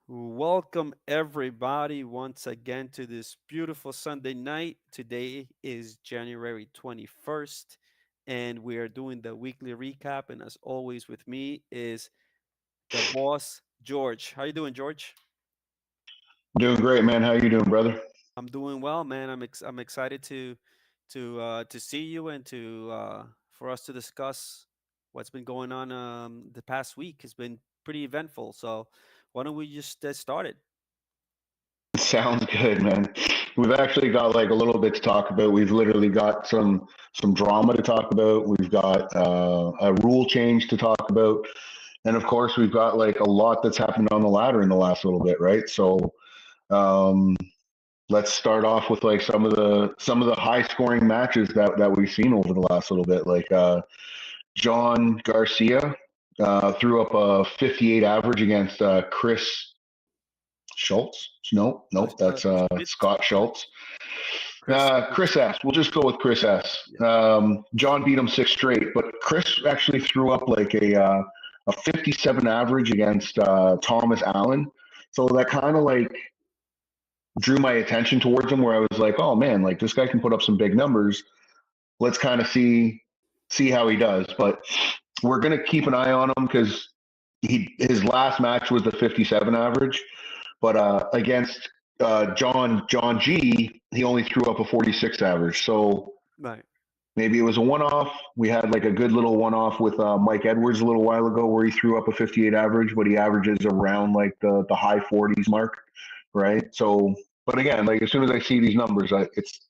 Welcome everybody once again to this beautiful Sunday night. Today is January 21st and we are doing the weekly recap, and as always with me is the boss George. How you doing, George? Doing great, man. How you doing, brother? I'm doing well, man. I'm excited to see you and to for us to discuss what's been going on the past week. It's been pretty eventful. So, why don't we just get started? Sounds good, man. We've actually got like a little bit to talk about. We've literally got some drama to talk about. We've got a rule change to talk about, and of course, we've got like a lot that's happened on the ladder in the last little bit, right? So, um, let's start off with like some of the high scoring matches that we've seen over the last little bit. Like John Garcia threw up a 58 average against Chris Schultz. No, Oh, nope, that's Schmidt, Scott Schultz. Chris Chris Schmidt. S. We'll just go with Chris S. Yeah. John beat him six straight, but Chris actually threw up like a 57 average against Thomas Allen. So that kind of like drew my attention towards him, where I was like, oh man, like this guy can put up some big numbers. Let's kind of see how he does. But we're gonna keep an eye on him because his last match was the 57 average. But against John G, he only threw up a 46 average. So Right. maybe it was a one-off. We had like a good little one-off with Mike Edwards a little while ago where he threw up a 58 average, but he averages around like the high 40s mark, right? So, but again, like as soon as I see these numbers, it's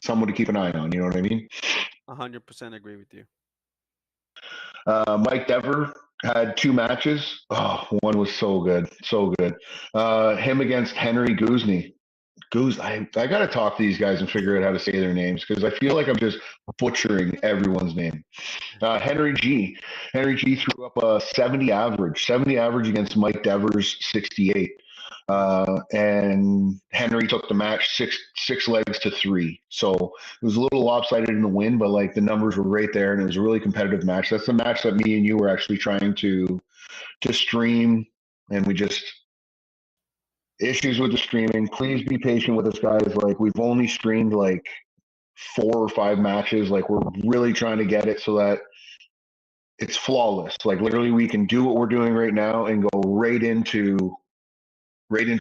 someone to keep an eye on. You know what I mean? 100% agree with you. Mike Dever had two matches. Oh, one was so good, so good. Him against Henry Guzny. I got to talk to these guys and figure out how to say their names because I feel like I'm just butchering everyone's name. Henry G. Henry G threw up a 70 average against Mike Devers 68. Mm. And Henry took the match six legs to three. So it was a little lopsided in the win, but like the numbers were right there, and it was a really competitive match. That's the match that me and you were actually trying to stream, and we just issues with the streaming. Please be patient with us, guys. Like we've only streamed like four or five matches. Like we're really trying to get it so that it's flawless. Like literally, we can do what we're doing right now and go right into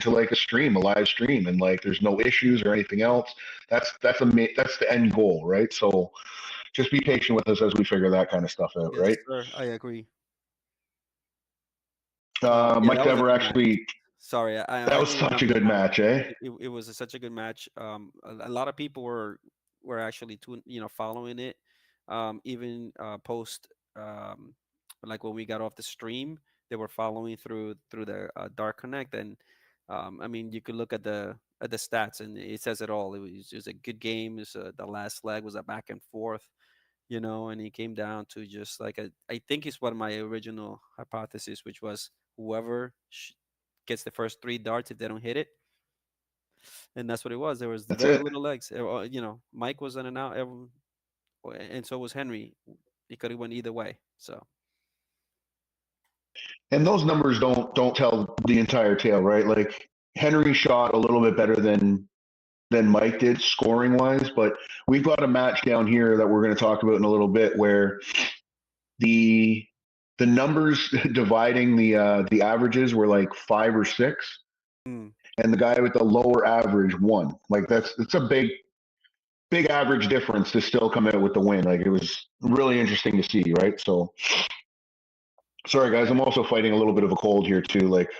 like a stream, a live stream, and like there's no issues or anything else. That's the end goal, right? So just be patient with us as we figure that kind of stuff out, Yes, right? sir. I agree. Yeah, Mike that was a Dever good match. actually, Sorry, I that was do such a remember the good match. match, eh? It was such a good match. A lot of people were actually following it. Even post like when we got off the stream, they were following through the Dark Connect, and I mean you could look at the stats and it says it all. It was a good game. The last leg was a back and forth, and it came down to just like I think it's what my original hypothesis, which was whoever gets the first three darts if they don't hit it, and that's what it was. There was That's very it. little legs. Mike was in and out, and so was Henry. It could have went either way. So And those numbers don't tell the entire tale, right? Like Henry shot a little bit better than Mike did scoring wise, but we've got a match down here that we're going to talk about in a little bit where the the numbers dividing the averages were like five or six, mm, and the guy with the lower average won. Like it's a big average difference to still come out with the win. Like it was really interesting to see, right? So sorry guys, I'm also fighting a little bit of a cold here too. Like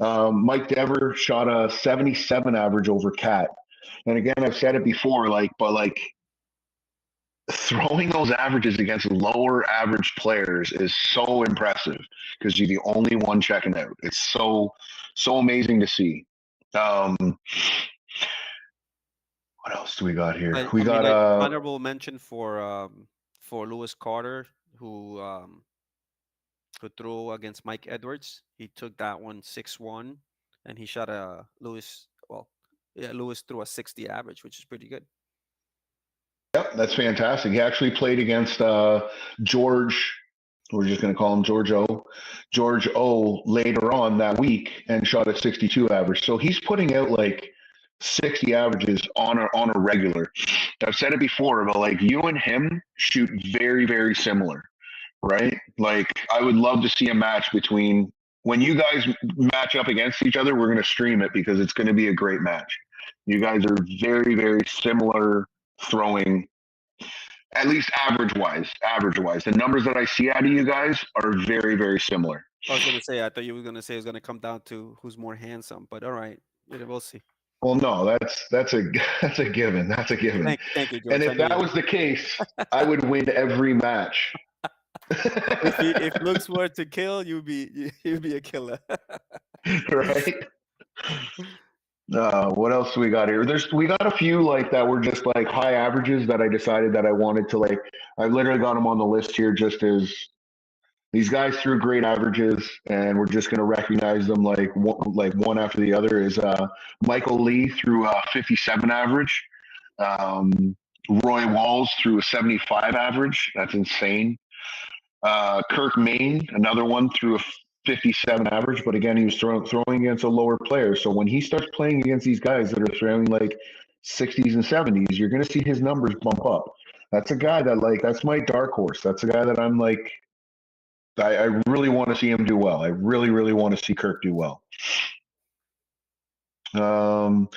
Mike Dever shot a 77 average over Cat. And again, I've said it before, like, but like throwing those averages against lower average players is so impressive because you're the only one checking out. It's so amazing to see. Um, what else do we got here? I We I mean, got honorable mention for Lewis Carter, who threw against Mike Edwards. He took that one 6-1, and he shot a Lewis. Well, yeah, Lewis threw a 60 average, which is pretty good. yep, that's fantastic. He actually played against George. We're just going to call him George O. George O later on that week and shot a 62 average. So he's putting out like 60 averages on a regular. I've said it before, but like you and him shoot very, very similar, right? Like I would love to see a match between when you guys match up against each other. We're going to stream it because it's going to be a great match. You guys are very, very similar throwing, at least average wise. Average wise, the numbers that I see out of you guys are very, very similar. I was gonna say, I thought you were gonna say it's gonna come down to who's more handsome, but all right, we'll see. Well, no, that's a that's a given. That's a given. Thank you, And George. I if know that you. was the case, I would win every match. If looks were to kill, you'd be a killer. Right? What else do we got here? We got a few like that were just like high averages that I decided that I wanted to like. I literally got them on the list here just as these guys threw great averages, and we're just going to recognize them like one after the other. Is Michael Lee threw a 57 average. Um, Roy Walls threw a 75 average. That's insane. Kirk Maine, another one, threw a 57 average, but again, he was throwing against a lower player. So when he starts playing against these guys that are throwing like 60s and 70s, you're going to see his numbers bump up. That's a guy that like that's my dark horse. That's a guy that I'm like I really want to see him do well. I really, really want to see Kirk do well. Um,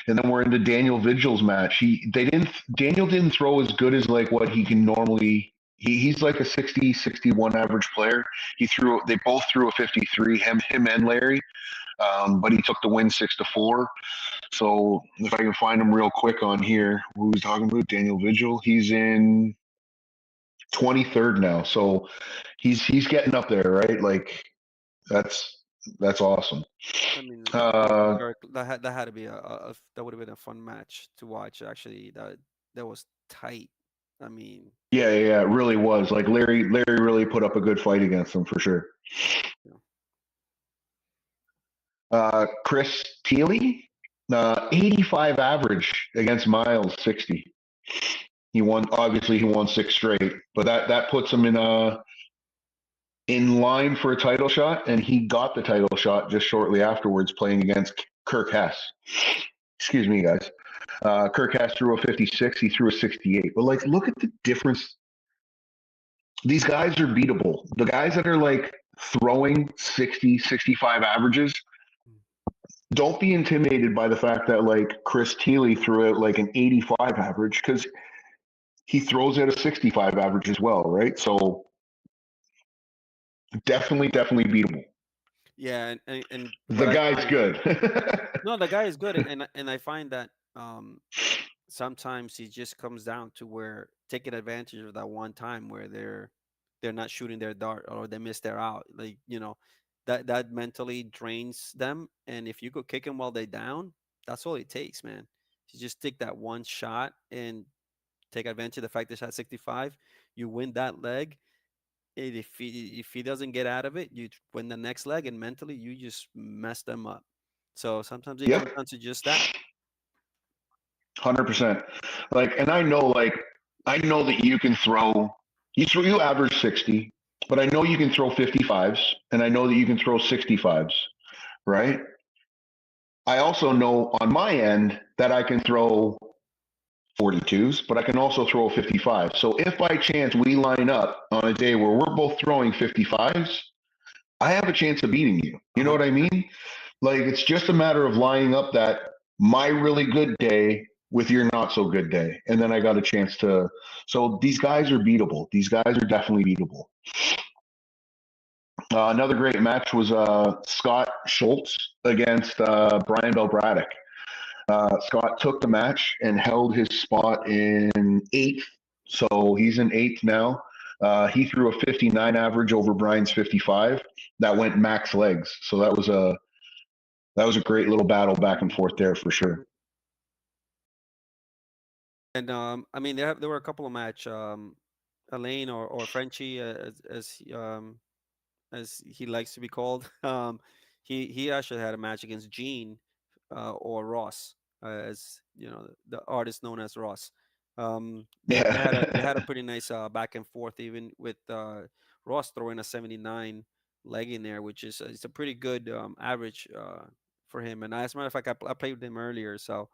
and then we're into Daniel Vigil's match. Daniel didn't throw as good as like what he can normally. He's like a 60, 61 average player. They both threw a 53, him and Larry. But he took the win 6-4. So if I can find him real quick on here, who was talking about Daniel Vigil? He's in 23rd now. So he's getting up there, right? Like that's that's awesome. I mean, Uh, that had to be that would have been a fun match to watch. Actually, that was tight. I mean, yeah, it really was. Like Larry really put up a good fight against him for sure. you know, Chris Thiele, 85 average against Miles, 60. He won. Obviously, he won 6 straight, but that puts him in line for a title shot, and he got the title shot just shortly afterwards, playing against Kirk Hess. Excuse me, guys. Kirk Hess threw a 56. He threw a 68. But like, look at the difference. These guys are beatable. The guys that are like throwing 60, 65 averages, don't be intimidated by the fact that like Chris Thiele threw out like an 85 average because he throws out a 65 average as well, right? So definitely beatable. yeah, and The what I guy's find, good. no, the guy is good, and I find that sometimes it just comes down to where taking advantage of that one time where they're not shooting their dart or they miss their out, like that mentally drains them. And if you could kick them while they down, that's all it takes, man. You just take that one shot and take advantage of the fact they shot 65. You win that leg. And if he doesn't get out of it, you win the next leg, and mentally you just mess them up. So sometimes it comes Yep, down to just that. 100%. And I know that you can throw. You average 60, but I know you can throw 55s, and I know that you can throw 65s, right? I also know on my end that I can throw 42s, but I can also throw a 55. So if by chance we line up on a day where we're both throwing 55s, I have a chance of beating you. You know what I 100%. mean? Like it's just a matter of lining up that my really good day with your not so good day. And then I got a chance to. So these guys are beatable. These guys are definitely beatable. Another great match was Scott Schultz against Brian Belbraddock. Scott took the match and held his spot in eighth. So he's in eighth now. He threw a 59 average over Brian's 55. That went max legs. So that was a great little battle back and forth there for sure. And I mean, there were a couple of match. Elaine or Frenchie, as he likes to be called. He actually had a match against Gene, or Ross, as the artist known as Ross. They Yeah. had a pretty nice back and forth, even with Ross throwing a 79 leg in there, which is it's a pretty good average for him. And as a matter of fact, I played with him earlier, so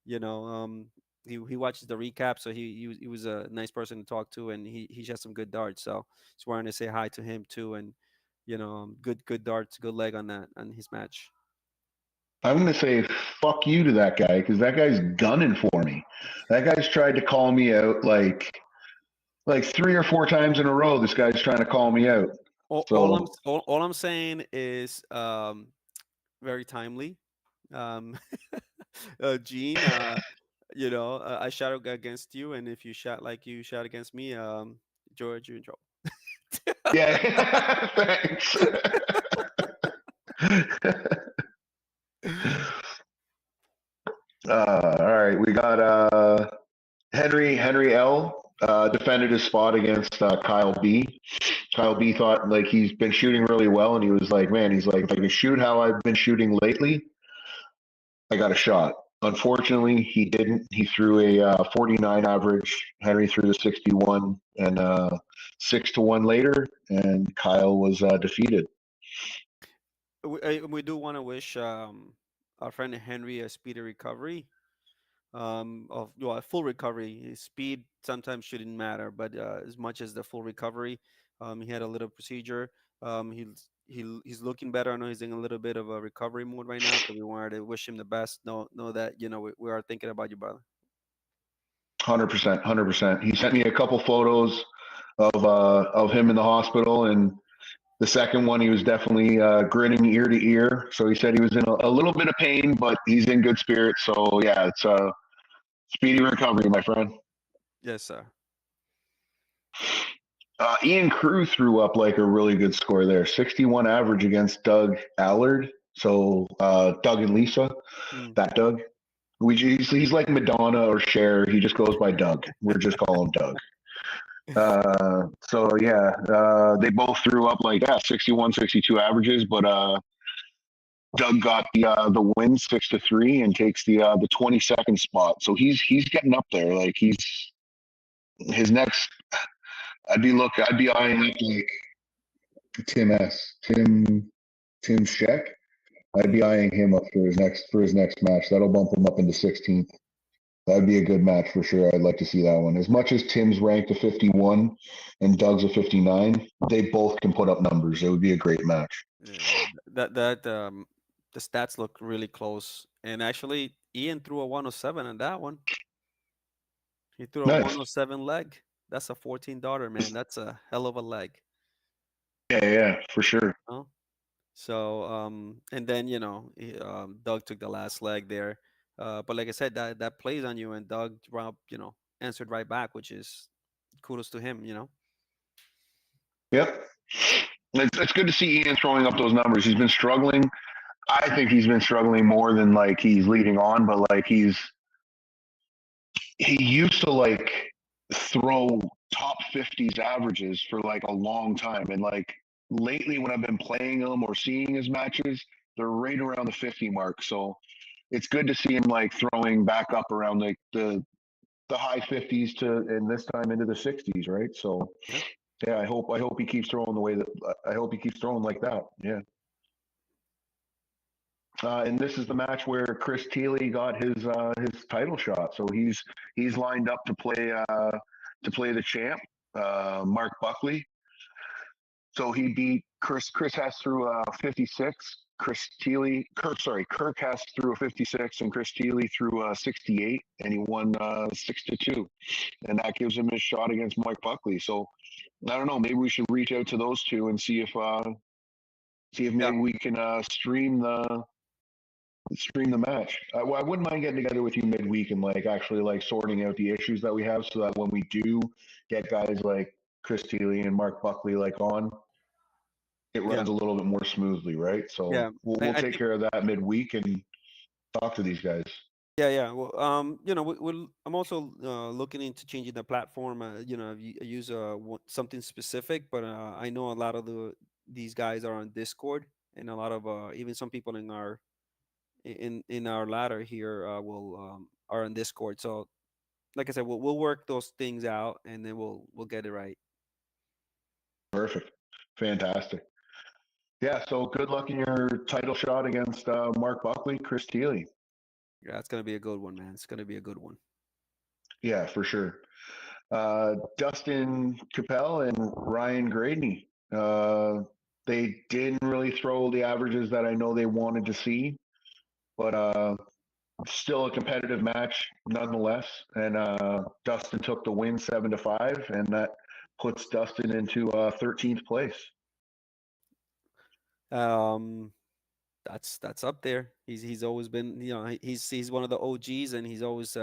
you know, he watches the recap, so he was a nice person to talk to, and he has some good darts. So just wanted to say hi to him too, and good darts, good leg on that on his match. I'm going to say fuck you to that guy because that guy's gunning for me. That guy's tried to call me out like 3 or 4 times in a row. This guy's trying to call me out. So All I'm saying is very timely. Um, Gene, I shot against you, and if you shot like you shot against me, George, you're in trouble. yeah, thanks. All right, we got Henry L. Defended his spot against Kyle B. Kyle B thought like he's been shooting really well, and he was like, "Man, he's like, if I can shoot how I've been shooting lately, I got a shot." Unfortunately, he didn't. He threw a 49 average. Henry threw the 61, and 6-1 later, and Kyle was defeated. We do want to wish our friend Henry a speedy recovery. Of well, a full recovery. His speed sometimes shouldn't matter, but as much as the full recovery, he had a little procedure. He's looking better. I know he's in a little bit of a recovery mode right now, so we wanted to wish him the best. Know that we are thinking about you, brother. 100%, 100%. He sent me a couple photos of him in the hospital, and the second one he was definitely grinning ear to ear. So he said he was in a little bit of pain, but he's in good spirits. So yeah, it's a speedy recovery, my friend. Yes, sir. Ian Crew threw up like a really good score there, 61 average against Doug Allard. So Doug and Lisa, Mm. that Doug. He's like Madonna or Cher. He just goes by Doug. We're just calling him Doug. So yeah, they both threw up like 61, 62 averages, but Doug got the win 6-3 and takes the 22nd spot. So he's getting up there. Like he's his next. I'd be eyeing up like Tim S. Tim Sheck. I'd be eyeing him up for his next match. That'll bump him up into 16th. That'd be a good match for sure. I'd like to see that one. As much as Tim's ranked a 51 and Doug's a 59, they both can put up numbers. It would be a great match. Yeah, that the stats look really close, and actually Ian threw a 107 on that one. He threw a Nice. 107 leg. That's a 14 daughter, man. That's a hell of a leg. Yeah, yeah, for sure. Oh, so and then Doug took the last leg there, but like I said, that plays on you, and Doug Rob answered right back, which is kudos to him. Yep. It's good to see Ian throwing up those numbers. He's been struggling. I think he's been struggling more than like he's leading on, but like he used to like throw top 50s averages for like a long time. And like lately, when I've been playing him or seeing his matches, they're right around the 50 mark. So it's good to see him like throwing back up around like the high 50s to and this time into the 60s, right? So Yeah, yeah, I hope he keeps throwing the way that I hope he keeps throwing like that. Yeah. And this is the match where Chris Thiele got his title shot. So he's lined up to play the champ, Mark Buckley. So he beat Chris Hess through a 56. Kirk Hess through a 56, and Chris Thiele through a 68, and he won 6-2, and that gives him his shot against Mark Buckley. So I don't know, maybe we should reach out to those two and see if yeah, maybe we can stream the match. Well, I wouldn't mind getting together with you midweek and like actually like sorting out the issues that we have, so that when we do get guys like Chris Thiele and Mark Buckley like on, it yeah, runs a little bit more smoothly, right? So yeah. we'll I take think care of that midweek and talk to these guys. yeah, yeah. Well, I'm also looking into changing the platform. I use something specific, but I know a lot of these guys are on Discord, and a lot of even some people in our ladder here will are on Discord. So, like I said, we'll work those things out, and then we'll get it right. Perfect. Fantastic. Yeah, so good luck in your title shot against Mark Buckley, Chris Thiele. Yeah, it's gonna be a good one, man. It's gonna be a good one. Yeah, for sure. Dustin Capel and Ryan Gradney. They didn't really throw the averages that I know they wanted to see, but still a competitive match nonetheless. And Dustin took the win 7-5, and that puts Dustin into 13th place. Um, that's up there. He's always been, he's one of the OGs, and he's always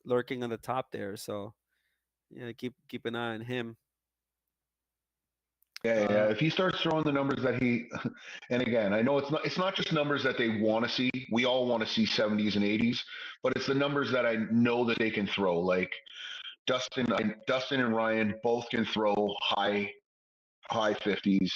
lurking on the top there. So yeah, keep an eye on him. Yeah, yeah. Uh, If he starts throwing the numbers that he, and again, I know it's not just numbers that they want to see. We all want to see 70s and 80s, but it's the numbers that I know that they can throw. Like Dustin and Ryan both can throw high 50s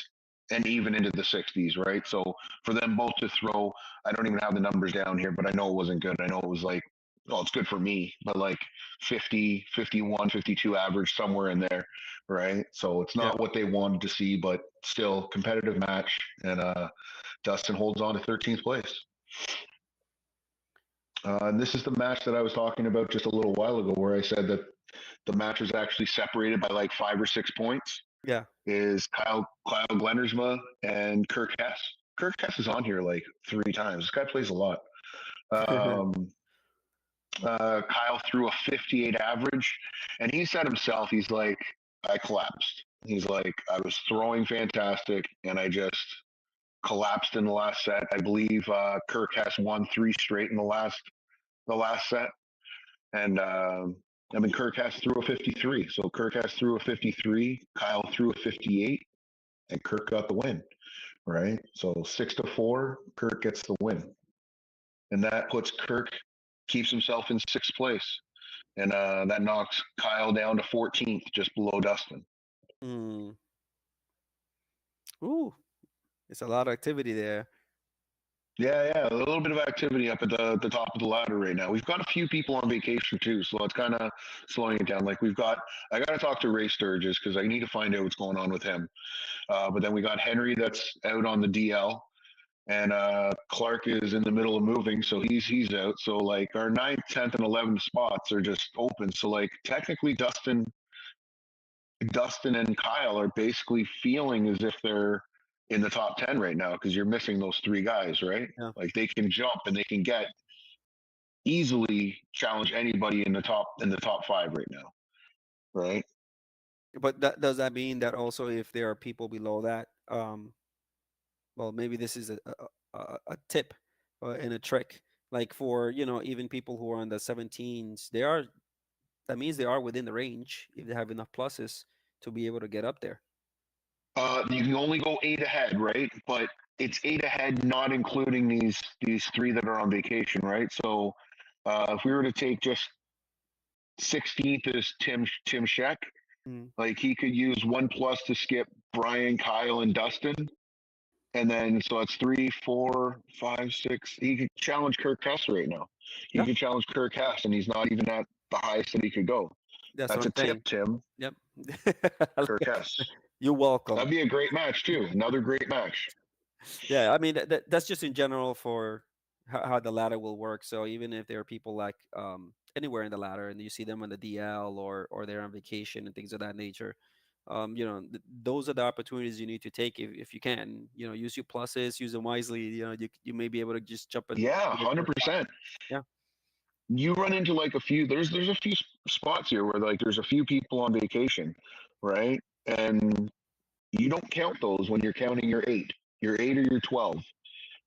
and even into the 60s, right? So for them both to throw, I don't even have the numbers down here, but I know it wasn't good. I know it was like, well, it's good for me, but like 50, 51, 52 average, somewhere in there, right? So it's yeah, not what they wanted to see, but still competitive match. And Dustin holds on to 13th place. And this is the match that I was talking about just a little while ago, where I said that the match was actually separated by like 5 or 6 points. yeah. Is Kyle Glendersma and Kirk Hess. Kirk Hess is on here like 3 times. This guy plays a lot. Um, Kyle threw a 58 average, and he said himself, he's like, I collapsed. He's like, I was throwing fantastic, and I just collapsed in the last set. I believe Kirk Hess won 3 straight in the last set, and I mean Kirk Hess threw a 53. So Kirk Hess threw a 53. Kyle threw a 58, and Kirk got the win. Right? So 6-4, Kirk gets the win, and that puts Kirk keeps himself in 6th place, and that knocks Kyle down to 14th, just below Dustin. Mm. Ooh, it's a lot of activity there. Yeah, yeah, a little bit of activity up at the top of the ladder right now. We've got a few people on vacation too, so it's kind of slowing it down. Like I got to talk to Ray Sturgis because I need to find out what's going on with him. But then we got Henry that's out on the DL, and Clark is in the middle of moving, so he's out. So like our 9th, 10th, and 11th spots are just open. So like technically, Dustin and Kyle are basically feeling as if they're in the top 10 right now because you're missing those 3 guys, right? Yeah. Like they can jump and they can get easily challenge anybody in the top 5 right now, right? But does that mean that also if there are people below that, well, maybe this is a tip and a trick, like for even people who are on the 17s, they are that means they are within the range if they have enough pluses to be able to get up there. You can only go 8 ahead, right? But it's 8 ahead, not including these 3 that are on vacation, right? So if we were to take just 16th is Tim Sheck, Mm. like he could use 1+ to skip Brian, Kyle, and Dustin, and then so that's 3, 4, 5, 6. He could challenge Kirk Hess right now. He Yeah, could challenge Kirk Hess, and he's not even at the highest that he could go. that's what That's I'm a tip, saying. Tim. Yep. Kirk Hess. You're welcome. That'd be a great match too. Another great match. Yeah, I mean that's just in general for how the ladder will work. So even if there are people like anywhere in the ladder and you see them on the DL or they're on vacation and things of that nature, those are the opportunities you need to take if you can. Use your pluses, use them wisely. You may be able to just jump in Yeah, to the first spot. 100%. Yeah, You run into like a few. There's a few spots here where like there's a few people on vacation, right? And you don't count those when you're counting your 8 or your 12,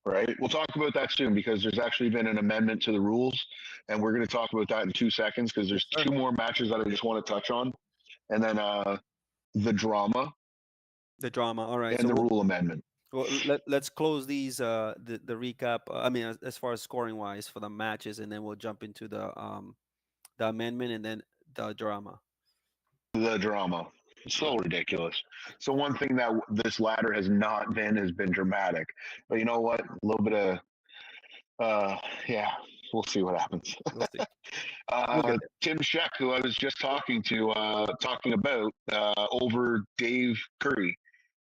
right? We'll talk about that soon because there's actually been an amendment to the rules, and we're going to talk about that in 2 seconds because yes, there's sir. 2 more matches that I just want to touch on, and then the drama The drama. All right, and so the rule amendment. let's close these the recap. I mean, as far as scoring wise for the matches, and then we'll jump into the amendment and then the drama. The drama. All So ridiculous. So one thing that this ladder has been dramatic. But you know what? A little bit of yeah, we'll see what happens. We'll see. We'll get there. Tim Sheck, who I was just talking about over Dave Curry.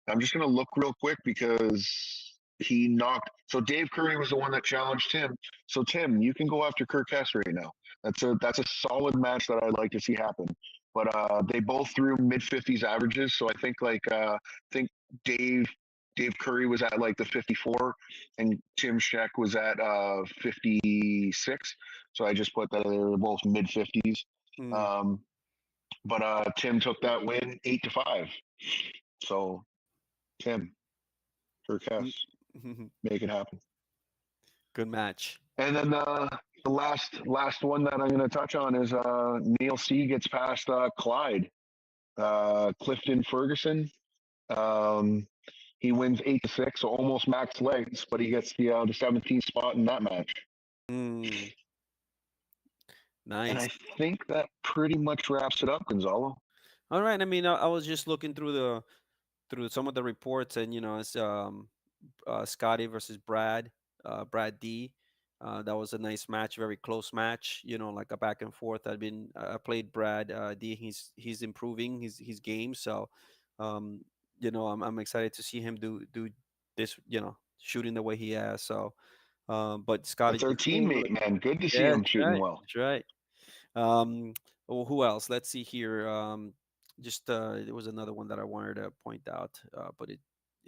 I'm just gonna look real quick because he knocked. So Dave Curry was the one that challenged Tim. So Tim, you can go after Kirk Hess right now. That's a solid match that I'd like to see happen. But they both threw mid 50s averages, so I think Dave Dave Curry was at like the 54, and Tim Sheck was at 56. So I just put that they were both mid 50s. Mm. Um, but Tim took that win 8-5. So Tim, Kirk Hess, Mm. make it happen. Good match. And then the last one that I'm going to touch on is Neil C gets past Clyde, Clifton Ferguson. Um, he wins 8-6, so almost max legs, but he gets the 17th spot in that match. Mm. And Nice. I think that pretty much wraps it up, Gonzalo. All right. I mean, I was just looking through some of the reports, and it's Scotty versus Brad, Brad D. That was a nice match, very close match. Like a back and forth. I played Brad D. He's improving his game, so um, I'm excited to see him do this. Shooting the way he has. So, but Scotty That's our just came. teammate, man. Good to see Yeah, him that's shooting right. well. That's right. Um, well, who else? Let's see here. Just there was another one that I wanted to point out, but it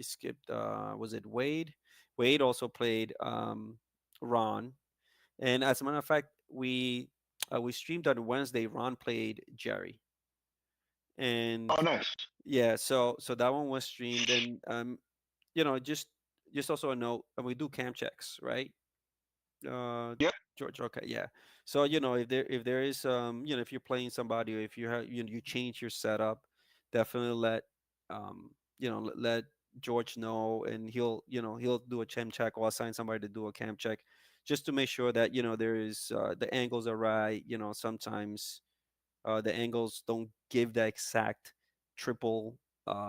skipped. Was it Wade? Wade also played Ron, and as a matter of fact, we streamed on Wednesday. Ron played Jerry, and Oh, nice. yeah, so that one was streamed, and just also a note, and we do cam checks, right? Uh, Yep. George. Okay, yeah. So if there is if you're playing somebody, or if you have you change your setup, definitely let George know, and he'll do a chem check or assign somebody to do a cam check, just to make sure that there is the angles are right. Sometimes the angles don't give the exact triple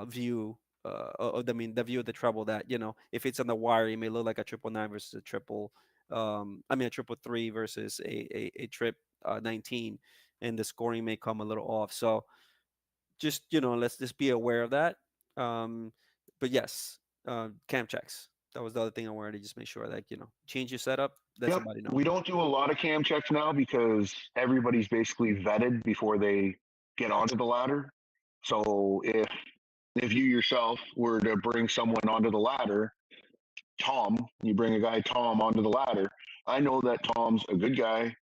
view. I mean, the view of the treble, that if it's on the wire, it may look like a triple nine versus a triple. I mean, a triple three versus a trip 19, and the scoring may come a little off. So just let's just be aware of that. Um, but yes, cam checks. That was the other thing I wanted to just make sure that change your setup. Let Yep. somebody know. We don't do a lot of cam checks now because everybody's basically vetted before they get onto the ladder. So if you yourself were to bring someone onto the ladder, Tom, you bring a guy Tom onto the ladder, I know that Tom's a good guy.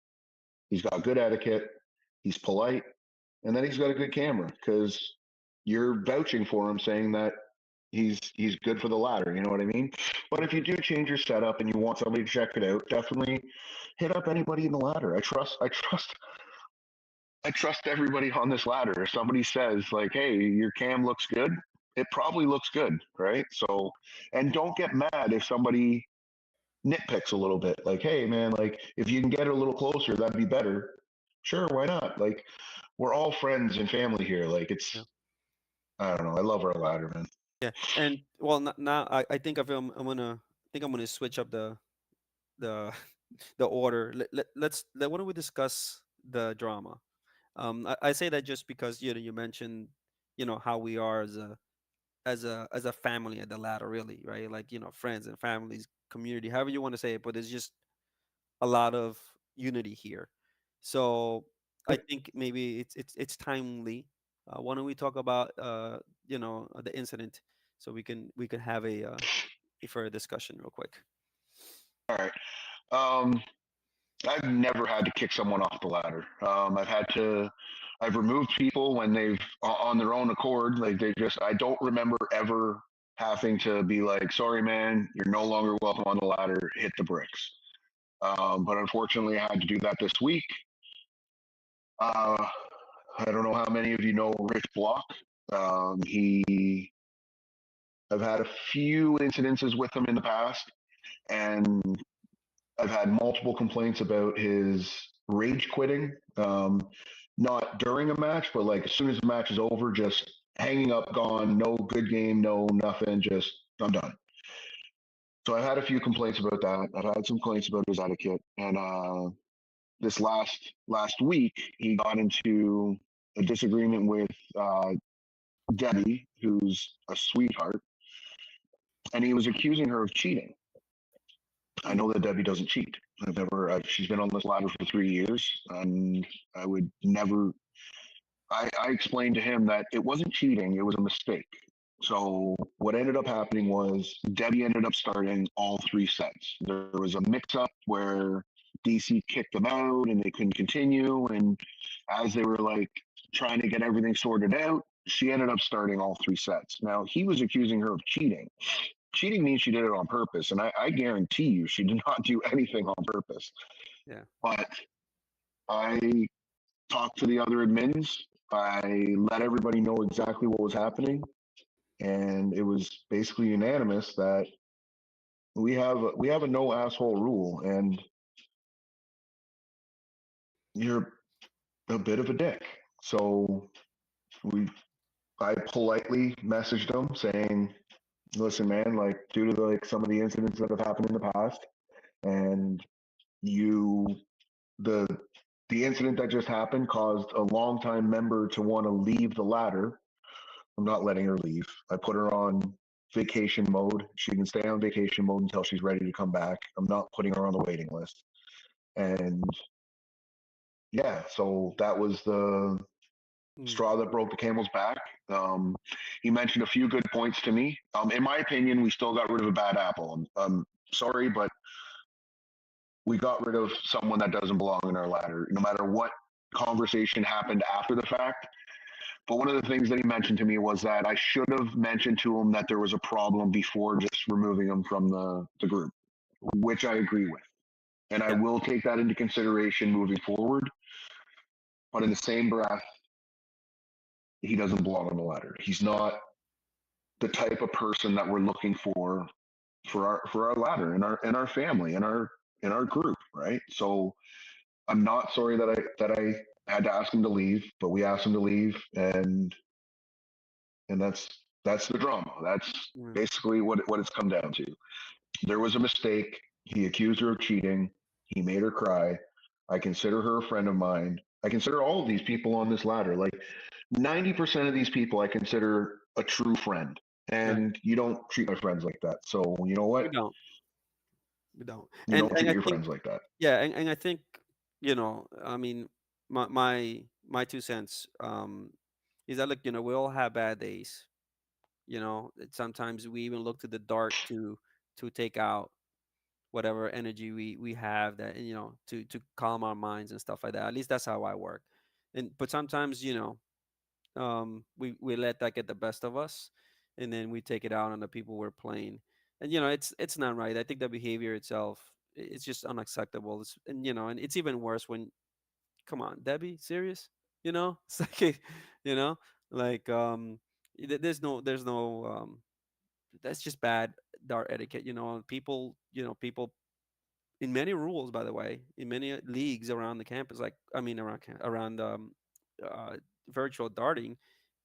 He's got good etiquette. He's polite, and then he's got a good camera because you're vouching for him, saying that he's good for the ladder. You know what I mean? But if you do change your setup and you want somebody to check it out, definitely hit up anybody in the ladder. I trust everybody on this ladder. If somebody says like, "Hey, your cam looks good," it probably looks good, right? So, and don't get mad if somebody nitpicks a little bit. Like, "Hey, man, like if you can get it a little closer, that'd be better." Sure, why not? Like, we're all friends and family here. Like, Yeah. I don't know. I love our ladder, man. Yeah, and well, now I think I'm gonna switch up the the order. Why don't we discuss the drama? I say that just because you mentioned how we are as a family at the ladder, really, right? Like friends and families, community, however you want to say it, but there's just a lot of unity here. So I think maybe it's timely. Why don't we talk about the incident, so we can have a further discussion real quick. All right. Um, I've never had to kick someone off the ladder. I've removed people when they've on their own accord. Like I don't remember ever having to be like, sorry, man, you're no longer welcome on the ladder. Hit the bricks. But unfortunately, I had to do that this week. Uh, I don't know how many of you know Rich Block. I've had a few incidences with him in the past, and I've had multiple complaints about his rage quitting. Not during a match, but like as soon as the match is over, just hanging up, gone, no good game, no nothing, just I'm done. So I had a few complaints about that. I've had some complaints about his etiquette, and this last week he got into a disagreement with Debbie, who's a sweetheart. and he was accusing her of cheating. I Mm. know that Debbie doesn't cheat. She's been on this ladder for 3 years, and I would never. I explained to him that it wasn't cheating; it was a mistake. So what ended up happening was Debbie ended up starting all three sets. There was a mix-up where DC kicked them out and they couldn't continue. And as they were like trying to get everything sorted out, she ended up starting all three sets. Now he was accusing her of cheating. Cheating means she did it on purpose, and I guarantee you she did not do anything on purpose. Yeah. But I talked to the other admins. I let everybody know exactly what was happening, and it was basically unanimous that we have a no asshole rule, and you're a bit of a dick. So we I politely messaged him saying, "Listen, man, like due to like some of the incidents that have happened in the past, and you the the incident that just happened caused a longtime member to want to leave the ladder. I'm not letting her leave. I put her on vacation mode. She can stay on vacation mode until she's ready to come back. I'm not putting her on the waiting list." And yeah, so that was the Mm. straw that broke the camel's back. Um, he mentioned a few good points to me. In my opinion, we still got rid of a bad apple. Sorry, but we got rid of someone that doesn't belong in our ladder, no matter what conversation happened after the fact. But one of the things that he mentioned to me was that I should have mentioned to him that there was a problem before just removing him from the group, which I agree with. And I Yeah. will take that into consideration moving forward. But in the same breath, he doesn't belong on the ladder. He's not the type of person that we're looking for our ladder and our family and our group, right? So I'm not sorry that I had to ask him to leave, but we asked him to leave, and that's the drama. That's Mm. basically what it's come down to. There was a mistake. He accused her of cheating. He made her cry. I consider her a friend of mine. I consider all of these people on this ladder, like 90% of these people, I consider a true friend. Right. And you don't treat my friends like that. So you know We what? don't. We don't. You And don't and treat I your think friends like that. yeah, and I think I mean, my 2 cents is that look, we all have bad days. Sometimes we even look to the dark to take out whatever energy we have that to calm our minds and stuff like that. At least that's how I work. And but sometimes we let that get the best of us, and then we take it out on the people we're playing. And it's not right. I think the behavior itself it's just unacceptable. And it's even worse when, come on, Debbie, serious? It's like, you know like there's no that's just bad dart etiquette. People in many rules, by the way, in many leagues around the campus, like I mean around uh, virtual darting,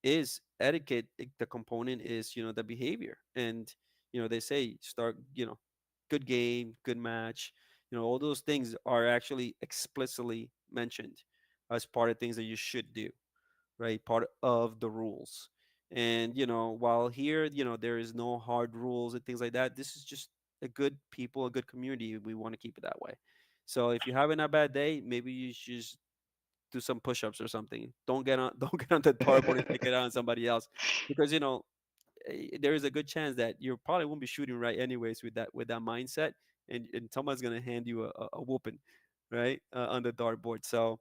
is etiquette. The component is the behavior, and they say start, good game, good match. All those things are actually explicitly mentioned as part of things that you should do, right? Part of the rules. And while here, there is no hard rules and things like that. This is just a good people, a good community. We want to keep it that way. So if you're having a bad day, maybe you should just do some push-ups or something. Don't get on don't get on the dartboard and take it out on somebody else, because there is a good chance that you probably won't be shooting right anyways with that mindset, and someone's gonna hand you a whooping, right, on the dartboard. So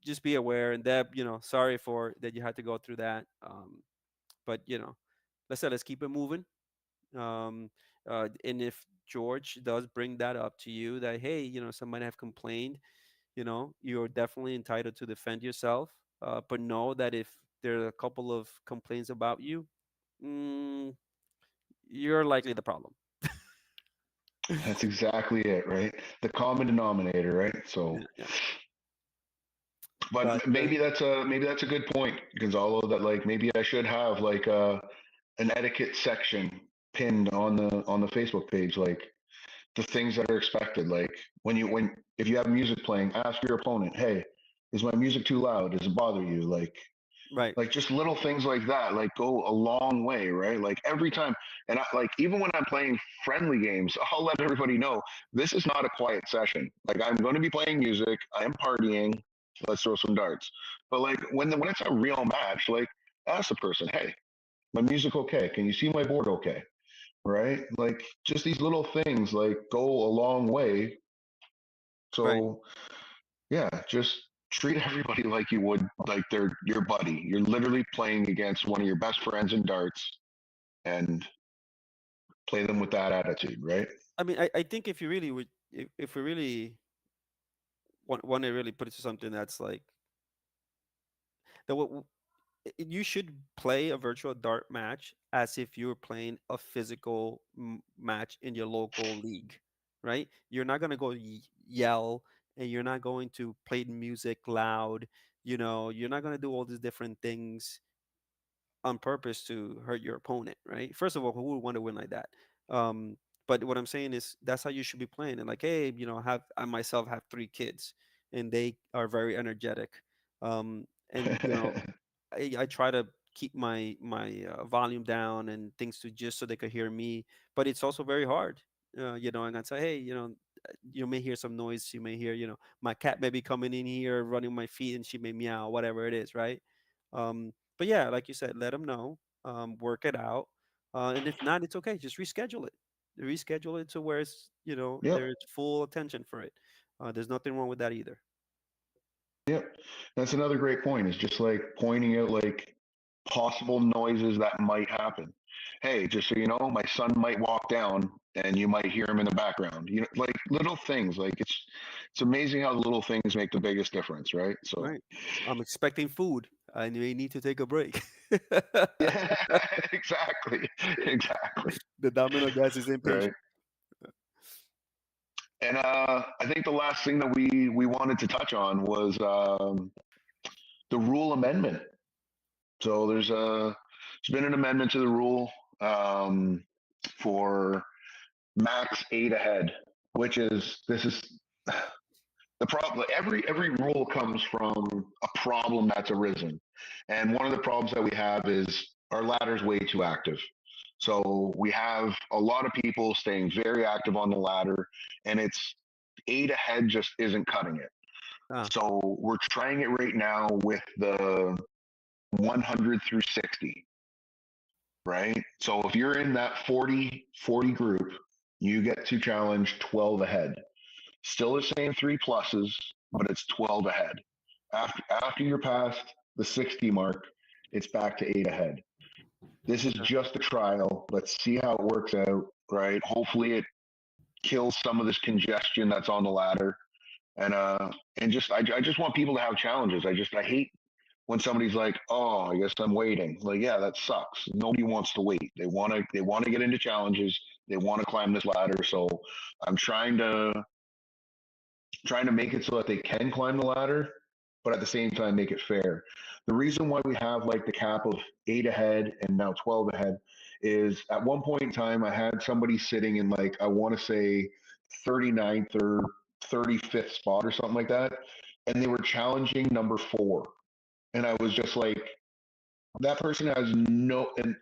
just be aware. And Deb, sorry for that you had to go through that. But let's keep it moving. Um, and if George does bring that up to you, that hey, somebody have complained, you're definitely entitled to defend yourself. But know that if there are a couple of complaints about you, mm, you're likely the problem. That's exactly it, right? The common denominator, right? So, Yeah, yeah. But but maybe that's a good point, Gonzalo. That like maybe I should have like an etiquette section pinned on the Facebook page, like the things that are expected. Like when if you have music playing, ask your opponent, hey, is my music too loud? Does it bother you? Like Right. Like just little things like that, like go a long way, right? Like every time, and I like even when I'm playing friendly games, I'll let everybody know this is not a quiet session. Like I'm going to be playing music, I am partying. Let's throw some darts. But like when it's a real match, like ask the person, hey, my music okay? Can you see my board okay? Right? Like just these little things like go a long way. Right. So yeah, just treat everybody like you would like they're your buddy. You're literally playing against one of your best friends in darts and play them with that attitude, right? I mean, I think if you really would, if we really want to really put it to something that's like that, you should play a virtual dart match as if you were playing a physical match in your local league, right? You're not gonna go yell, and you're not going to play the music loud. You're not gonna do all these different things on purpose to hurt your opponent, right? First of all, who would want to win like that? Um, but what I'm saying is that's how you should be playing. And like, hey, have I myself have 3 kids, and they are very energetic. And I try to keep my volume down and things to just so they could hear me. But it's also very hard, and I say, hey, you may hear some noise. You may hear, my cat may be coming in here, running my feet, and she may meow, whatever it is, right? But yeah, like you said, let them know, work it out, and if not, it's okay. Just reschedule it to where it's Yep, there's full attention for it. There's nothing wrong with that either. yep. That's another great point. Is just like pointing out like possible noises that might happen. Hey, just so you know, my son might walk down and you might hear him in the background. Like little things. Like it's amazing how the little things make the biggest difference, right? So Right. I'm expecting food. I may need to take a break. yeah, exactly, exactly, The domino guys is right. impatient. And I think the last thing that we wanted to touch on was the rule amendment. So there's been an amendment to the rule for max 8 ahead, which is this is the problem. Every rule comes from a problem that's arisen, and one of the problems that we have is our ladder's way too active. So we have a lot of people staying very active on the ladder, and it's 8 ahead just isn't cutting it. Ah, So we're trying it right now with the 100 through 60, right? So if you're in that 40 group, you get to challenge 12 ahead. Still the same 3 pluses, but it's 12 ahead. After you're past the 60 mark, it's back to 8 ahead. This is okay. just a trial. Let's see how it works out, right? Hopefully it kills some of this congestion that's on the ladder. And just I just want people to have challenges. I hate when somebody's like, "Oh, I guess I'm waiting." Like, yeah, that sucks. Nobody wants to wait. They want to get into challenges. They want to climb this ladder. So I'm trying to make it so that they can climb the ladder, but at the same time make it fair. The reason why we have like the cap of 8 ahead and now 12 ahead is at one point in time I had somebody sitting in like I want to say 39th or 35th spot or something like that, and they were challenging number 4, and I was just like, that person has no. And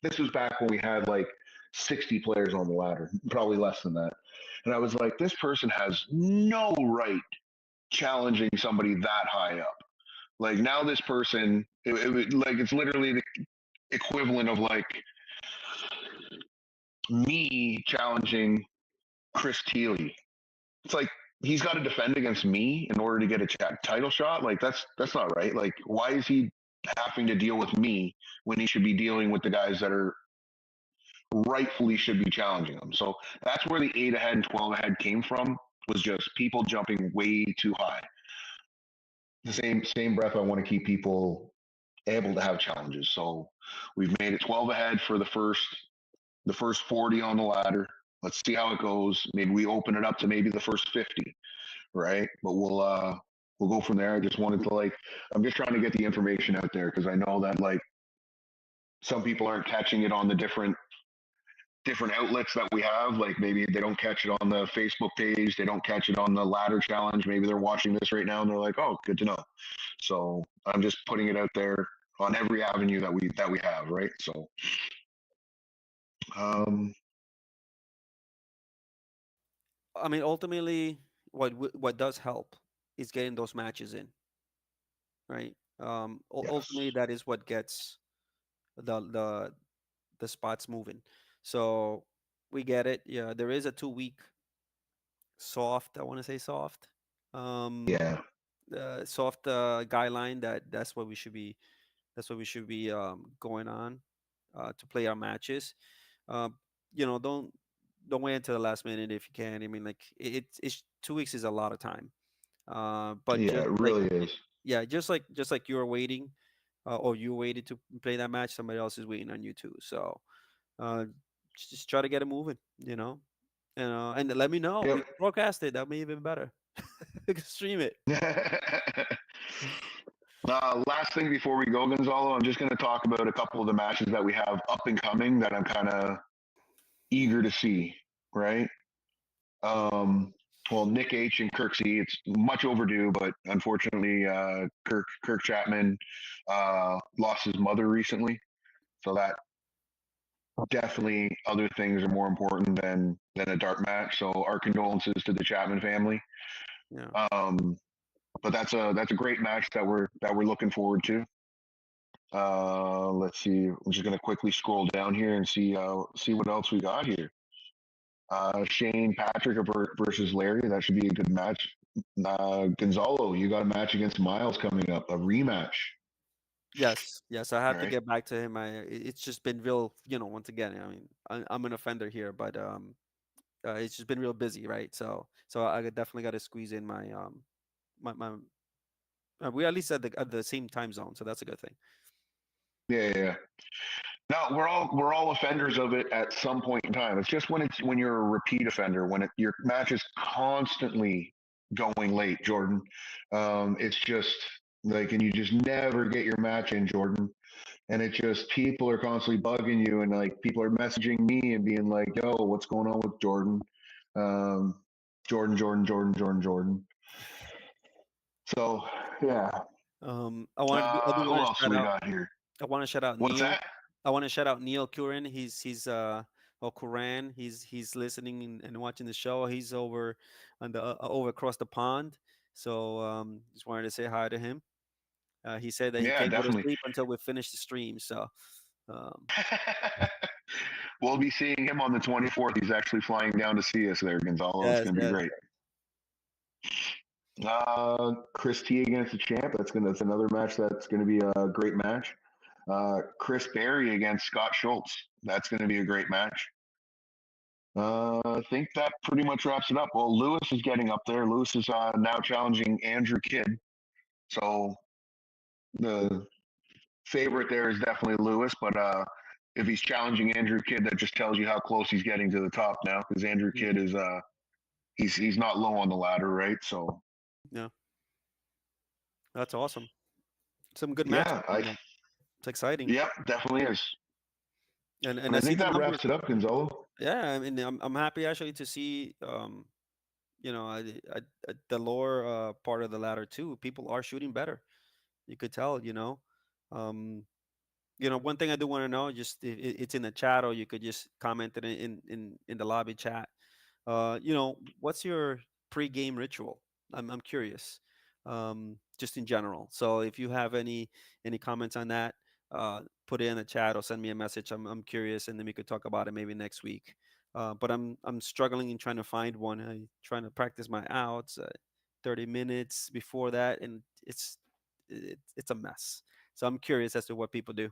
this was back when we had like 60 players on the ladder, probably less than that. And I was like, this person has no right challenging somebody that high up. Like now, this person, like it's literally the equivalent of like me challenging Chris Thiele. It's like he's got to defend against me in order to get a title shot. Like that's not right. Like why is he having to deal with me when he should be dealing with the guys that are rightfully should be challenging him? So that's where the 8 ahead and 12 ahead came from. Was just people jumping way too high. The same breath, I want to keep people able to have challenges. So we've made it 12 ahead for the first 40 on the ladder. Let's see how it goes. Maybe we open it up to maybe the first 50, right? But we'll go from there. I just wanted to like I'm just trying to get the information out there because I know that like some people aren't catching it on the different outlets that we have. Like maybe they don't catch it on the Facebook page, they don't catch it on the ladder challenge. Maybe they're watching this right now and they're like, "Oh, good to know." So I'm just putting it out there. on every avenue that we have, right? So, um, I mean, ultimately, what does help is getting those matches in, right? yes, Ultimately, that is what gets the the the spots moving. So we get it. Yeah, there is a 2 week soft. I want to say soft. Um, yeah, soft guideline that's what we should be. That's what we should be going on to play our matches. Um, don't wait until the last minute if you can. I mean, like it's 2 weeks is a lot of time. But yeah, just it like really is. yeah, just like you're waiting, or you waited to play that match, somebody else is waiting on you too. So uh, just try to get it moving, and let me know. We Yep. can broadcast it. That may even better. We can stream it. Last thing before we go, Gonzalo, I'm just going to talk about a couple of the matches that we have up and coming that I'm kind of eager to see. Right. Um, well, Nick H and Kirk C. It's much overdue, but unfortunately, Kirk Chapman lost his mother recently, so that definitely other things are more important than a dart match. So our condolences to the Chapman family. Yeah. Um, but that's a great match that we're looking forward to. Let's see. I'm just gonna quickly scroll down here and see what else we got here. Shane Patrick versus Larry. That should be a good match. Gonzalo, you got a match against Miles coming up, a rematch. Yes, yes, I All have to right. get back to him. It's just been real, once again, I mean, I'm an offender here, but it's just been real busy, right? So I definitely got to squeeze in my we at least at the same time zone, so that's a good thing. Yeah, yeah, yeah. No, we're all offenders of it at some point in time. It's just when you're a repeat offender, when your match is constantly going late, Jordan. It's just like, and you just never get your match in, Jordan. And it just people are constantly bugging you, and like people are messaging me and being like, "Yo, what's going on with Jordan? Um, Jordan." So yeah. I do Who want to else do shout we out. got here? I want to shout out What's Neil. that? I want to shout out Neil Curran. He's or Curran. He's listening and watching the show. He's over on the over across the pond. So just wanted to say hi to him. He said that he Yeah, can't go to definitely. sleep until we finish the stream. So um, We'll be seeing him on the 24th. He's actually flying down to see us there, Gonzalo. It's yes, going to be yes, great. Chris T against the champ. That's another match that's going to be a great match. Chris Berry against Scott Schultz. That's going to be a great match. I think that pretty much wraps it up. Well, Lewis is getting up there. Lewis is now challenging Andrew Kidd. So the favorite there is definitely Lewis, but if he's challenging Andrew Kidd, that just tells you how close he's getting to the top now, because Andrew Kidd mhm, is he's not low on the ladder, right? So yeah, that's awesome. Some good matches yeah, coming up. It's exciting, yeah, definitely is. and And I I see think the that numbers. wraps it up, Gonzalo. Yeah, I mean, I'm happy actually to see the lower part of the ladder too. People are shooting better. You could tell, Um, one thing I do want to know, just it's in the chat, or you could just comment it in the lobby chat. What's your pre-game ritual? I'm curious, just in general. So if you have any comments on that, put it in the chat or send me a message. I'm curious, and then we could talk about it maybe next week. But I'm struggling in trying to find one. I'm trying to practice my outs, 30 minutes before that, and it's a mess. So I'm curious as to what people do.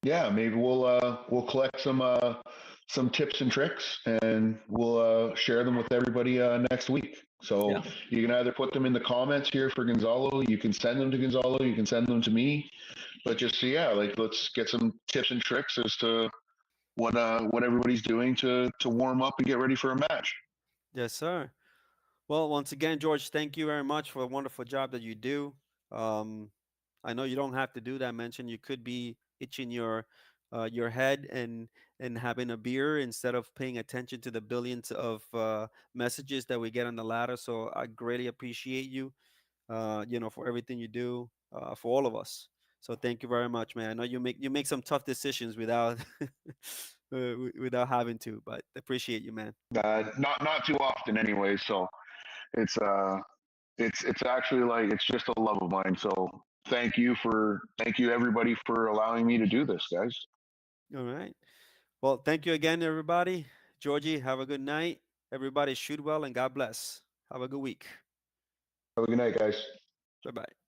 Yeah, maybe we'll collect some tips and tricks, and we'll share them with everybody next week. Yeah. So you can either put them in the comments here for Gonzalo, you can send them to Gonzalo, you can send them to me. But just yeah, like let's get some tips and tricks as to what everybody's doing to warm up and get ready for a match. Yes, sir. Well, once again, George, thank you very much for the wonderful job that you do. Um, I know you don't have to do that mention. You could be itching your head and having a beer instead of paying attention to the billions of messages that we get on the ladder. So I greatly appreciate you, for everything you do for all of us. So thank you very much, man. I know you make some tough decisions without without having to, but appreciate you, man. Not too often anyway. So it's it's actually like it's just a love of mine. So thank you everybody for allowing me to do this, guys. All right. Well, thank you again, everybody. Georgie, have a good night. Everybody shoot well and God bless. Have a good week. Have a good night, guys. Bye bye.